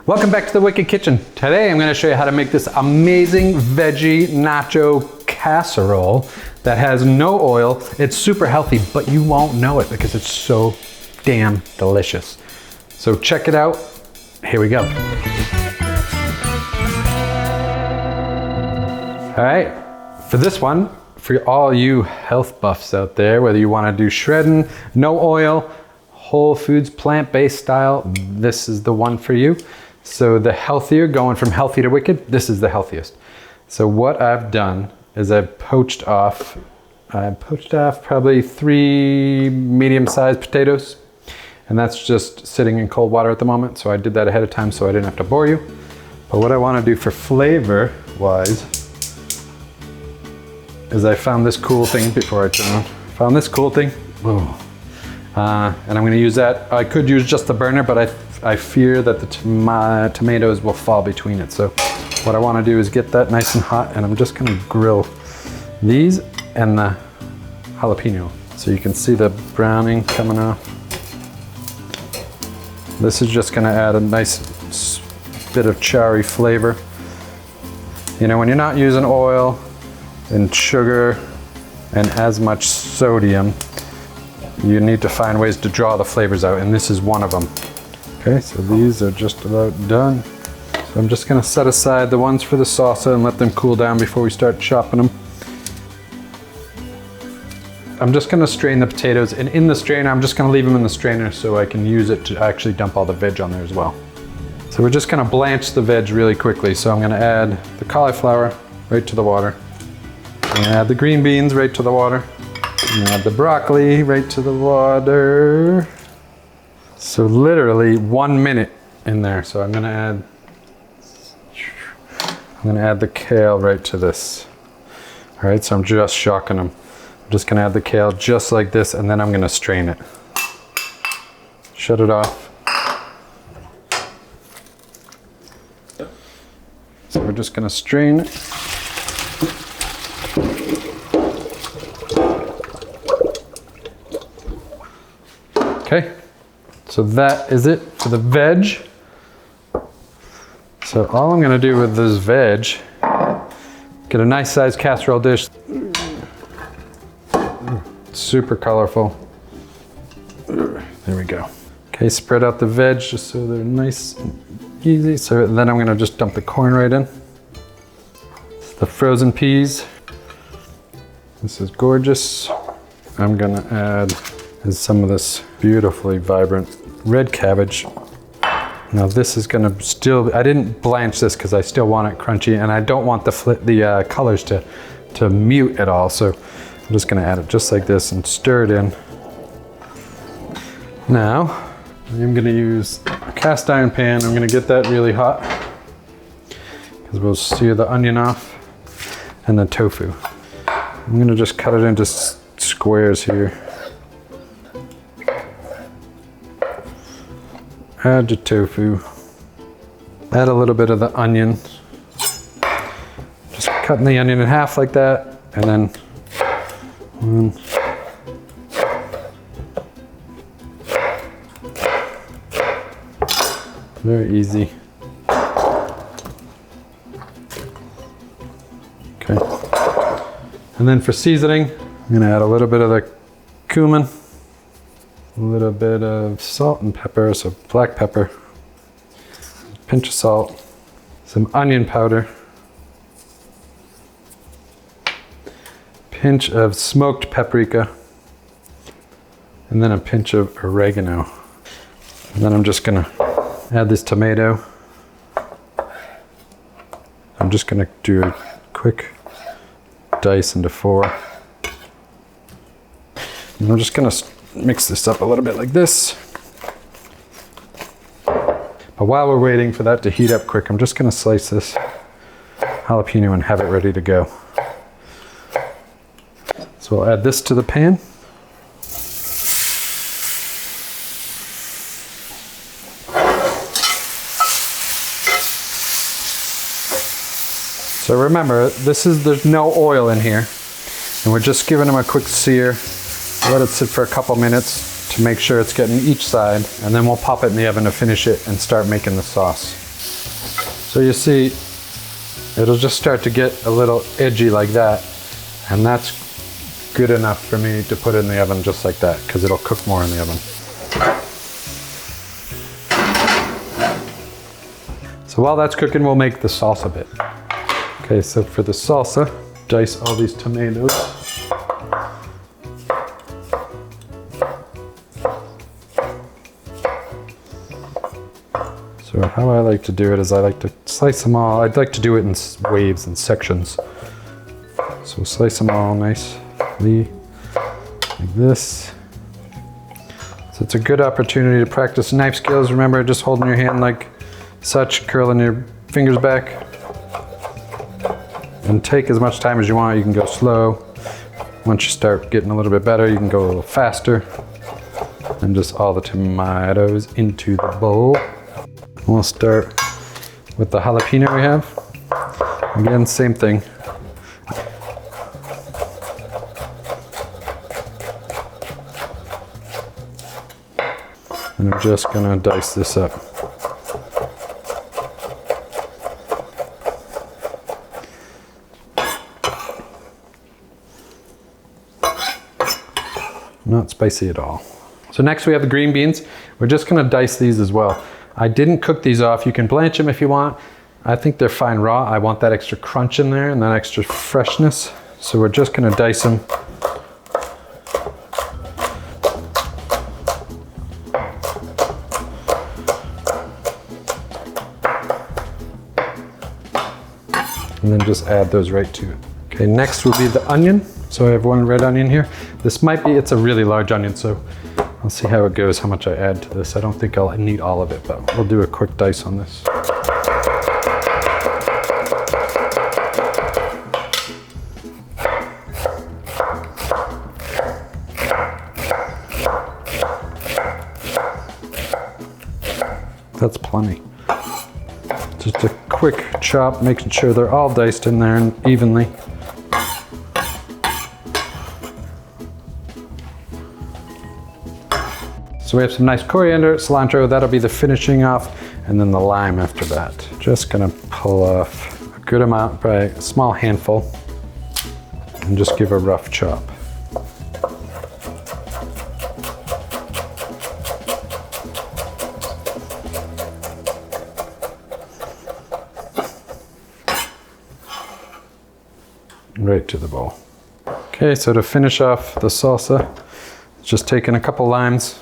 Welcome back to the Wicked Kitchen. Today I'm going to show you how to make this amazing veggie nacho casserole that has no oil. It's super healthy, but you won't know it because it's so damn delicious. So check it out. Here we go. All right, for this one, for all you health buffs out there, whether you want to do shredding, no oil, whole foods, plant-based style, this is the one for you. So the healthier, going from healthy to wicked, this is the healthiest. So what I've done is I've poached off probably 3 medium-sized potatoes, and that's just sitting in cold water at the moment. So I did that ahead of time so I didn't have to bore you. But what I want to do for flavor-wise is I found this cool thing before I turn on. Found this cool thing. Whoa. And I'm going to use that. I could use just the burner, but I fear that the tomatoes will fall between it. So what I want to do is get that nice and hot, and I'm just going to grill these and the jalapeno. So you can see the browning coming off. This is just going to add a nice bit of charry flavor. You know, when you're not using oil and sugar and as much sodium, you need to find ways to draw the flavors out, and this is one of them. Okay, so these are just about done. So I'm just gonna set aside the ones for the salsa and let them cool down before we start chopping them. I'm just gonna strain the potatoes, and in the strainer, I'm just gonna leave them in the strainer so I can use it to actually dump all the veg on there as well. So we're just gonna blanch the veg really quickly. So I'm gonna add the cauliflower right to the water. I'm gonna add the green beans right to the water. I'm gonna add the broccoli right to the water. So literally 1 minute in there. So I'm gonna add the kale right to this. All right, so I'm just shocking them. I'm just gonna add the kale just like this, and then I'm gonna strain it. Shut it off. So we're just gonna strain it. Okay, so that is it for the veg. So all I'm gonna do with this veg, get a nice sized casserole dish. Super colorful. There we go. Okay, spread out the veg just so they're nice and easy. So then I'm gonna just dump the corn right in. The frozen peas. This is gorgeous. I'm gonna add some of this beautifully vibrant red cabbage. Now this is gonna I didn't blanch this because I still want it crunchy, and I don't want the colors to mute at all. So I'm just gonna add it just like this and stir it in. Now I'm gonna use a cast iron pan. I'm gonna get that really hot because we'll sear the onion off and the tofu. I'm gonna just cut it into squares here. Add your tofu. Add a little bit of the onion. Just cutting the onion in half like that, and then very easy. Okay. And then for seasoning, I'm gonna add a little bit of the cumin. A little bit of salt and pepper, so black pepper, pinch of salt, some onion powder, pinch of smoked paprika, and then a pinch of oregano. And then I'm just gonna add this tomato. I'm just gonna do a quick dice into 4. And I'm just gonna mix this up a little bit like this. But while we're waiting for that to heat up quick, I'm just gonna slice this jalapeno and have it ready to go. So we'll add this to the pan. So remember, there's no oil in here, and we're just giving them a quick sear. Let it sit for a couple minutes to make sure it's getting each side, and then we'll pop it in the oven to finish it and start making the sauce. So you see, it'll just start to get a little edgy like that. And that's good enough for me to put it in the oven just like that, because it'll cook more in the oven. So while that's cooking, we'll make the salsa bit. Okay, so for the salsa, dice all these tomatoes. So how I like to do it is I like to slice them all. I'd like to do it in waves and sections. So slice them all nicely like this. So it's a good opportunity to practice knife skills. Remember, just holding your hand like such, curling your fingers back. And take as much time as you want. You can go slow. Once you start getting a little bit better, you can go a little faster. And just all the tomatoes into the bowl. We'll start with the jalapeno we have. Again, same thing. And I'm just gonna dice this up. Not spicy at all. So next we have the green beans. We're just gonna dice these as well. I didn't cook these off. You can blanch them if you want. I think they're fine raw. I want that extra crunch in there and that extra freshness. So we're just gonna dice them. And then just add those right to it. Okay, next will be the onion. So I have one red onion here. This might be, it's a really large onion, so I'll see how it goes, how much I add to this. I don't think I'll need all of it, but we'll do a quick dice on this. That's plenty. Just a quick chop, making sure they're all diced in there and evenly. So we have some nice coriander, cilantro, that'll be the finishing off, and then the lime after that. Just gonna pull off a good amount, probably a small handful, and just give a rough chop. Right to the bowl. Okay, so to finish off the salsa, just taking a couple limes.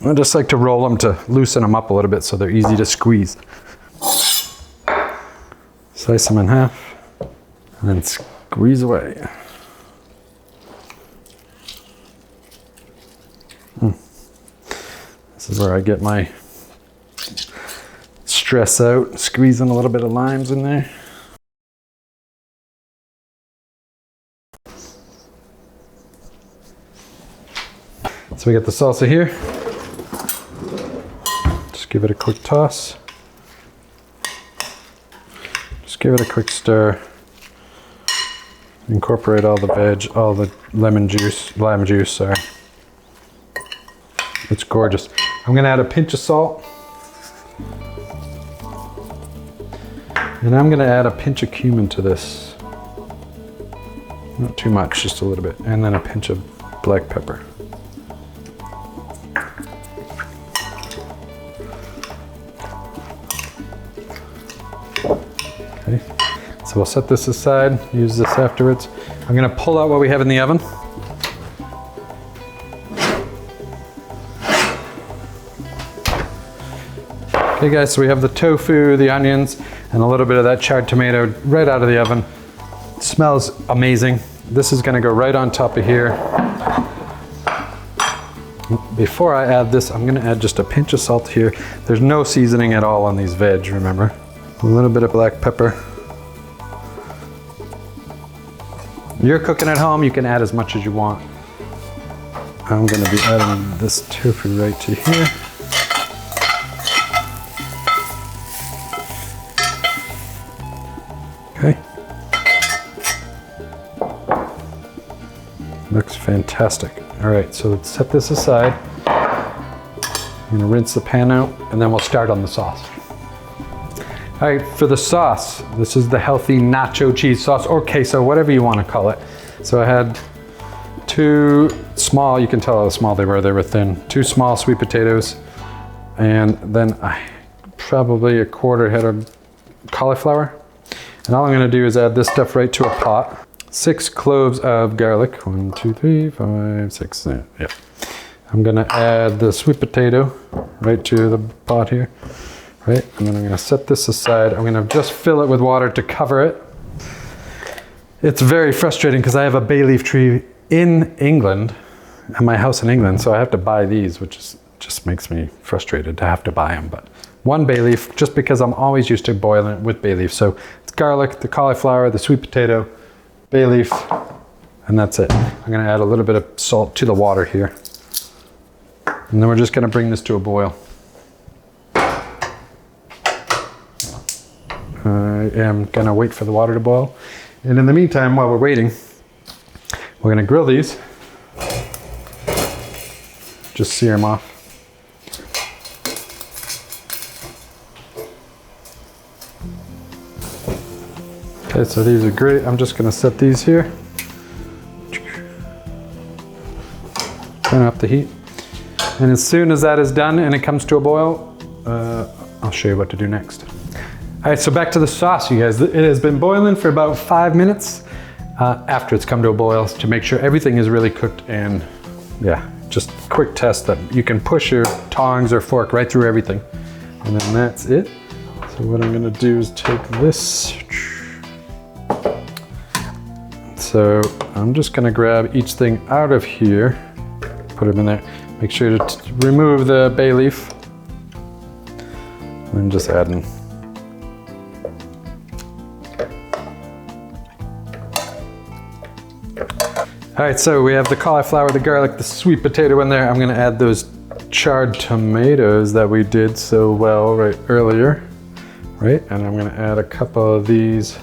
I just like to roll them to loosen them up a little bit so they're easy to squeeze. Slice them in half and then squeeze away. This is where I get my stress out, squeezing a little bit of limes in there. So we got the salsa here. Give it a quick toss. Just give it a quick stir. Incorporate all the veg, all the lime juice, sorry. It's gorgeous. I'm gonna add a pinch of salt. And I'm gonna add a pinch of cumin to this. Not too much, just a little bit. And then a pinch of black pepper. So we'll set this aside, use this afterwards. I'm gonna pull out what we have in the oven. Okay guys, so we have the tofu, the onions, and a little bit of that charred tomato right out of the oven. It smells amazing. This is gonna go right on top of here. Before I add this, I'm gonna add just a pinch of salt here. There's no seasoning at all on these veg, remember? A little bit of black pepper. You're cooking at home, you can add as much as you want. I'm gonna be adding this tofu right to here. Okay. Looks fantastic. All right, so let's set this aside. I'm gonna rinse the pan out and then we'll start on the sauce. All right, for the sauce, this is the healthy nacho cheese sauce or queso, whatever you want to call it. So I had 2 small, you can tell how small they were thin, 2 small sweet potatoes, and then probably a 1/4 head of cauliflower. And all I'm gonna do is add this stuff right to a pot. 6 cloves of garlic, 1, 2, 3, 5, 6, yeah. I'm gonna add the sweet potato right to the pot here, right? And then I'm gonna set this aside. I'm gonna just fill it with water to cover it. It's very frustrating because I have a bay leaf tree in England, at my house in England, so I have to buy these, which just makes me frustrated to have to buy them. But 1 bay leaf, just because I'm always used to boiling it with bay leaf. So it's garlic, the cauliflower, the sweet potato, bay leaf, and that's it. I'm gonna add a little bit of salt to the water here. And then we're just gonna bring this to a boil. I am gonna wait for the water to boil. And in the meantime, while we're waiting, we're gonna grill these. Just sear them off. Okay, so these are great. I'm just gonna set these here. Turn up the heat. And as soon as that is done and it comes to a boil, I'll show you what to do next. All right, so back to the sauce, you guys. It has been boiling for about 5 minutes after it's come to a boil to make sure everything is really cooked. And yeah, just quick test that you can push your tongs or fork right through everything. And then that's it. So what I'm gonna do is take this. So I'm just gonna grab each thing out of here, put them in there. Make sure to remove the bay leaf. And then just add in. All right, so we have the cauliflower, the garlic, the sweet potato in there. I'm gonna add those charred tomatoes that we did so well earlier, right? And I'm gonna add a couple of these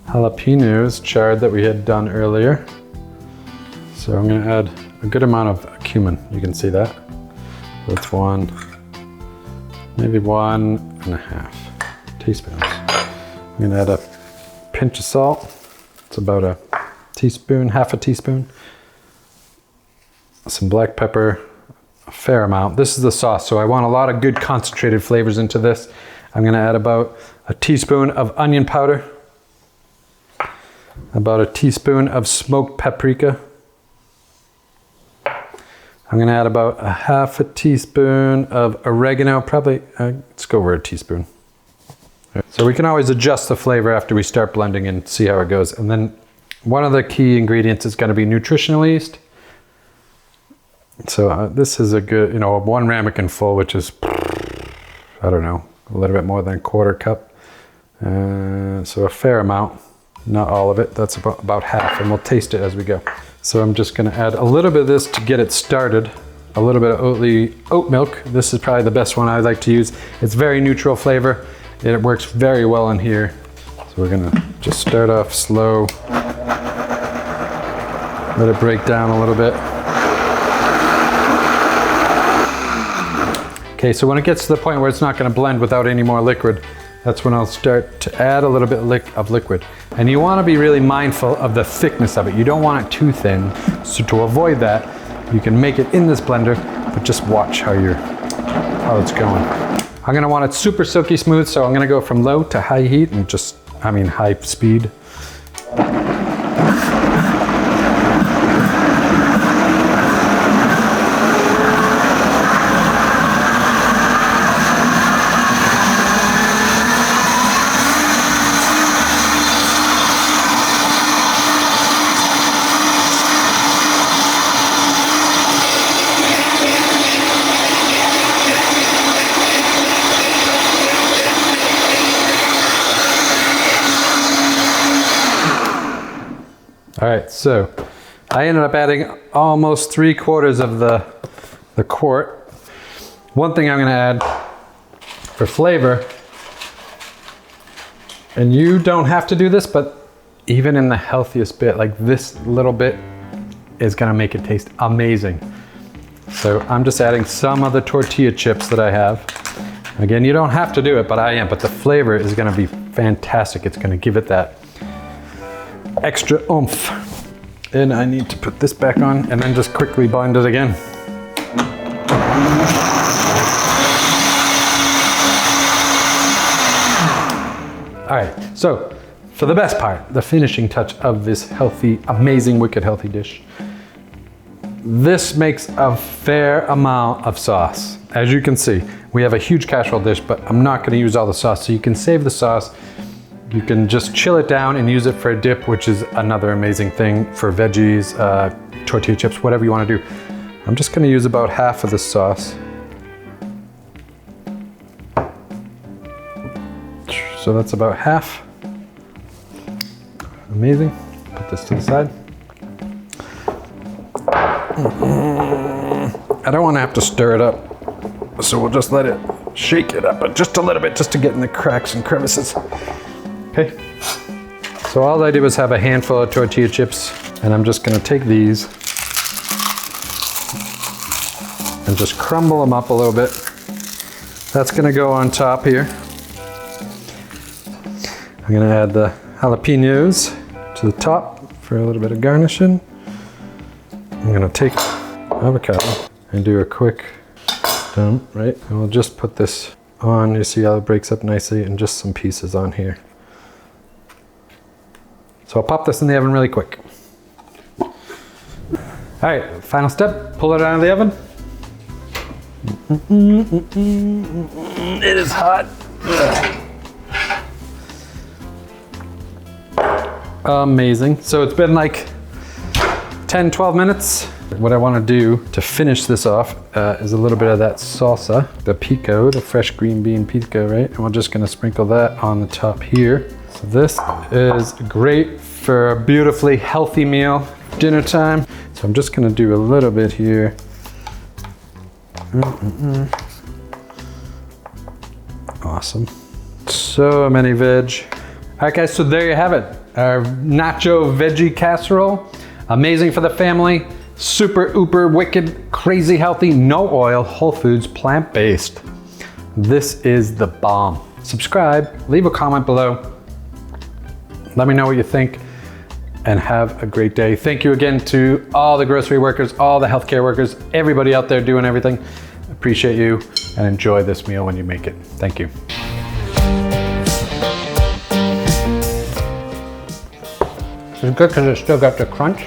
jalapeños charred that we had done earlier. So I'm gonna add a good amount of cumin. You can see that. That's 1, maybe 1.5 teaspoons. I'm gonna add a pinch of salt. It's about a teaspoon, half a teaspoon. Some black pepper, a fair amount. This is the sauce, so I want a lot of good concentrated flavors into this. I'm gonna add about a teaspoon of onion powder, about a teaspoon of smoked paprika. I'm gonna add about a half a teaspoon of oregano, probably, let's go over a teaspoon. So we can always adjust the flavor after we start blending and see how it goes. And then one of the key ingredients is gonna be nutritional yeast. So this is a good, 1 ramekin full, which is, I don't know, a little bit more than a 1/4 cup. So a fair amount, not all of it, that's about half, and we'll taste it as we go. So I'm just gonna add a little bit of this to get it started. A little bit of oat milk. This is probably the best one I like to use. It's very neutral flavor. It works very well in here. So we're gonna just start off slow. Let it break down a little bit. Okay, so when it gets to the point where it's not gonna blend without any more liquid, that's when I'll start to add a little bit of liquid. And you wanna be really mindful of the thickness of it. You don't want it too thin. So to avoid that, you can make it in this blender, but just watch how it's going. I'm gonna want it super silky smooth, so I'm gonna go from low to high heat and high speed. All right, so I ended up adding almost 3/4 of the quart. One thing I'm gonna add for flavor, and you don't have to do this, but even in the healthiest bit, like this little bit is gonna make it taste amazing. So I'm just adding some of the tortilla chips that I have. Again, you don't have to do it, but I am. But the flavor is gonna be fantastic. It's gonna give it that extra oomph. And I need to put this back on and then just quickly blend it again. All right, so for the best part, the finishing touch of this healthy, amazing, wicked healthy dish. This makes a fair amount of sauce. As you can see, we have a huge casserole dish, but I'm not gonna use all the sauce, so you can save the sauce. You can just chill it down and use it for a dip, which is another amazing thing for veggies, tortilla chips, whatever you wanna do. I'm just gonna use about half of the sauce. So that's about half. Amazing. Put this to the side. I don't want to have to stir it up, so we'll just let it shake it up just a little bit, just to get in the cracks and crevices. Okay. So all I did was have a handful of tortilla chips, and I'm just going to take these and just crumble them up a little bit. That's going to go on top here. I'm going to add the jalapeños to the top for a little bit of garnishing. I'm going to take avocado and do a quick dump, right? And we'll just put this on. You see how it breaks up nicely, and just some pieces on here. So I'll pop this in the oven really quick. All right, final step, pull it out of the oven. It is hot. Amazing. So it's been like 10, 12 minutes. What I want to do to finish this off is a little bit of that salsa, the pico, the fresh green bean pico, right? And we're just going to sprinkle that on the top here. So this is great for a beautifully healthy meal, dinner time. So I'm just going to do a little bit here. Awesome. So many veg. All right, guys, so there you have it. Our nacho veggie casserole. Amazing for the family. Super, uber, wicked, crazy healthy, no oil, whole foods, plant-based. This is the bomb. Subscribe, leave a comment below. Let me know what you think, and have a great day. Thank you again to all the grocery workers, all the healthcare workers, everybody out there doing everything. Appreciate you, and enjoy this meal when you make it. Thank you. It's good because it's still got the crunch.